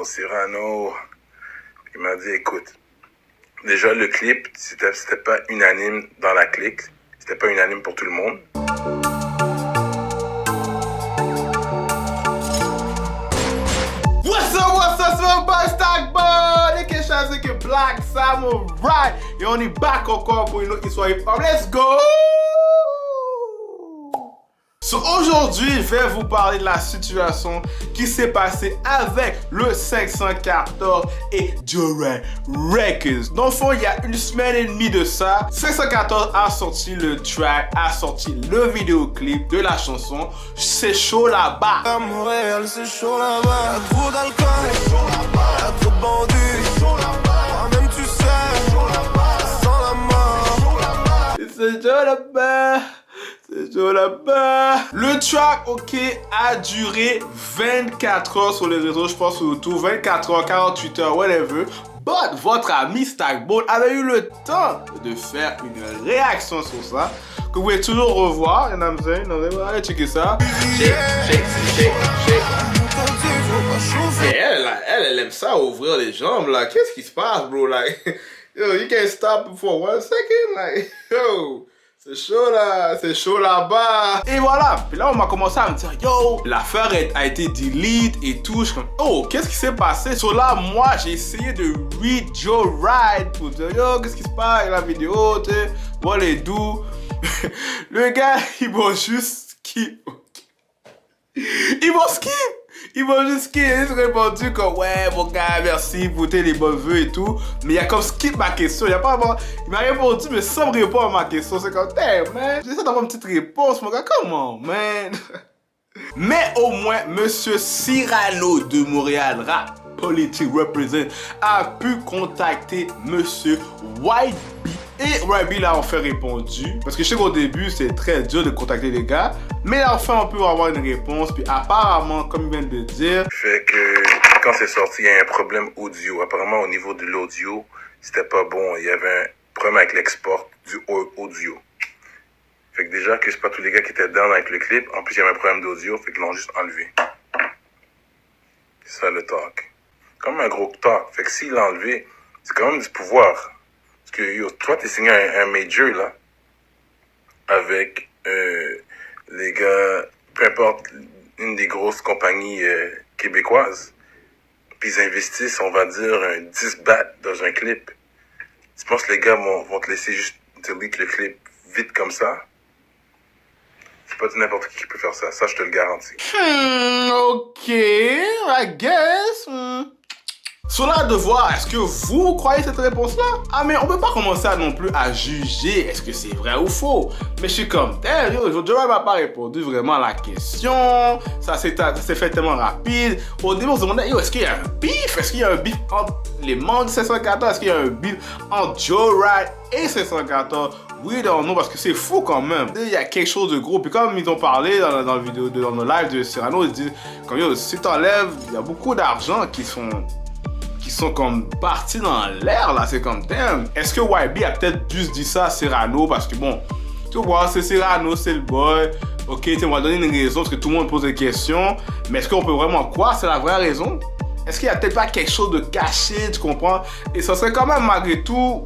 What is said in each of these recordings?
Cyrano. Il m'a dit, écoute, déjà le clip, c'était pas unanime dans la clique. C'était pas unanime pour tout le monde. What's up, c'est mon boy Stackball, et que je que Black Samurai. Et on est back encore pour une autre histoire hip-hop. Let's go! So, aujourd'hui, je vais vous parler de la situation qui s'est passée avec le 514 et Joe Records. Dans le fond, il y a une semaine et demie de ça, 514 a sorti le track, a sorti le vidéoclip de la chanson C'est chaud là-bas. À Montréal, c'est chaud là-bas. Y'a trop d'alcool, c'est chaud là-bas. Y'a trop de bandits, c'est chaud là-bas. Toi-même tu sais, c'est chaud là-bas. Ça sent la mort. C'est chaud là-bas. C'est chaud là-bas. Le track, ok, a duré 24 heures sur les réseaux, je pense autour 24 heures, 48 heures, whatever. But votre ami Stackball avait eu le temps de faire une réaction sur ça, que vous pouvez toujours revoir. You know what I'm saying? Allez checker ça. Shake. Et elle aime ça, ouvrir les jambes, là. Qu'est-ce qui se passe, bro? Like, yo, you can't stop for 1 second, like, yo. C'est chaud là-bas. Et voilà. Puis là, on m'a commencé à me dire, yo, l'affaire a été delete et tout. Je suis comme, oh, qu'est-ce qui s'est passé? So là, moi, j'ai essayé de read Joe Ride pour dire, yo, qu'est-ce qui se passe? La vidéo, tu sais, what les do. Le gars, il m'a juste skip. Ils m'ont juste répondu comme ouais mon gars merci pour tes les bons vœux et tout. Mais il a comme skip ma question. Il m'a répondu mais sans me répondre à ma question. C'est comme damn man. J'essaie d'avoir une petite réponse mon gars. Comment man? Mais au moins Monsieur Cyrano de Montréal Rap Politique Represent a pu contacter Monsieur YB. Et YB l'a enfin répondu. Parce que je sais qu'au début, c'est très dur de contacter les gars. Mais enfin, on peut avoir une réponse. Puis apparemment, comme il vient de dire... Fait que quand c'est sorti, il y a un problème audio. Apparemment, au niveau de l'audio, c'était pas bon. Il y avait un problème avec l'export du audio. Fait que déjà que c'est pas tous les gars qui étaient down avec le clip. En plus, il y avait un problème d'audio. Fait qu'ils l'ont juste enlevé. C'est ça le talk. Comme un gros talk. Fait que s'il l'a enlevé, c'est quand même du pouvoir. Parce que yo, toi, t'es signé un major, là, avec les gars, peu importe, une des grosses compagnies québécoises. Puis ils investissent, on va dire, 10 bahts dans un clip. Tu penses que les gars vont te laisser juste delete le clip vite comme ça? C'est pas n'importe qui peut faire ça. Ça, je te le garantis. Ok, I guess. Cela de voir, est-ce que vous croyez cette réponse-là? Ah mais on peut pas commencer non plus à juger est-ce que c'est vrai ou faux. Mais je suis comme, damn, yo, Joe m'a pas répondu vraiment à la question. Ça s'est fait tellement rapide. Au début on se demandait, yo, est-ce qu'il y a un beef? Est-ce qu'il y a un beef entre les membres de 514? Est-ce qu'il y a un beef entre Joe Ride et 514? Oui, non, parce que c'est fou quand même. Il y a quelque chose de gros. Puis comme ils ont parlé dans la vidéo, dans le live de Cyrano, ils disent, comme yo, si t'enlèves, il y a beaucoup d'argent qui sont comme partis dans l'air là, c'est comme damn. Est-ce que YB a peut-être juste dit ça à Cyrano parce que bon, tu vois, c'est Cyrano, c'est le boy. Ok, on va donner une raison parce que tout le monde pose des questions. Mais est-ce qu'on peut vraiment croire c'est la vraie raison? Est-ce qu'il y a peut-être pas quelque chose de caché, tu comprends? Et ça serait quand même malgré tout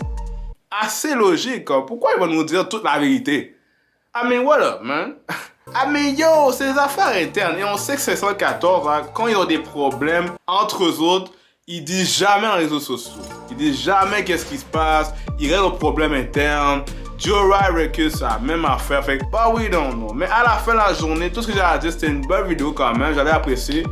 assez logique. Quoi. Pourquoi ils vont nous dire toute la vérité? I mean, what up, man? Ah mais yo, c'est des affaires internes. Et on sait que 514, hein, quand ils ont des problèmes entre eux autres, ils disent jamais dans les réseaux sociaux. Ils disent jamais qu'est-ce qui se passe. Ils règlent aux problèmes internes. Joe Records, c'est la même affaire. Fait que, bah oui, non. Mais à la fin de la journée, tout ce que j'ai à dire, c'était une bonne vidéo quand même. J'avais apprécié.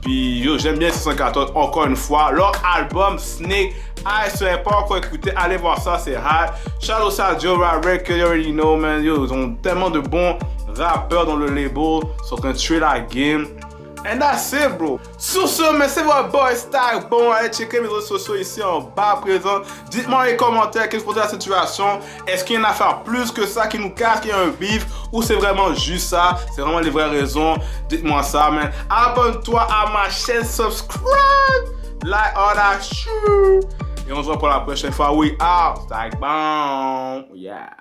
Puis, yo, j'aime bien 614 encore une fois. Leur album, Snake Eyes, si vous n'avez pas encore écouté, allez voir ça, c'est hard. Shout out à Joe Records, you already know, man. Yo, ils ont tellement de bons rappeurs dans le label. Ils sont en train de tuer la game. And that's it, bro. Sur ce, mais c'est votre boy Stack. Bon, allez checker mes réseaux sociaux ici en bas présent. Dites-moi dans les commentaires qu'est-ce que vous pensez de la situation. Est-ce qu'il y a une affaire plus que ça qui nous casse, qu'il y a un beef, ou c'est vraiment juste ça? C'est vraiment les vraies raisons. Dites-moi ça, man. Abonne-toi à ma chaîne, subscribe, like all that shit. Et on se voit pour la prochaine fois. We out. Stack, bon. Yeah.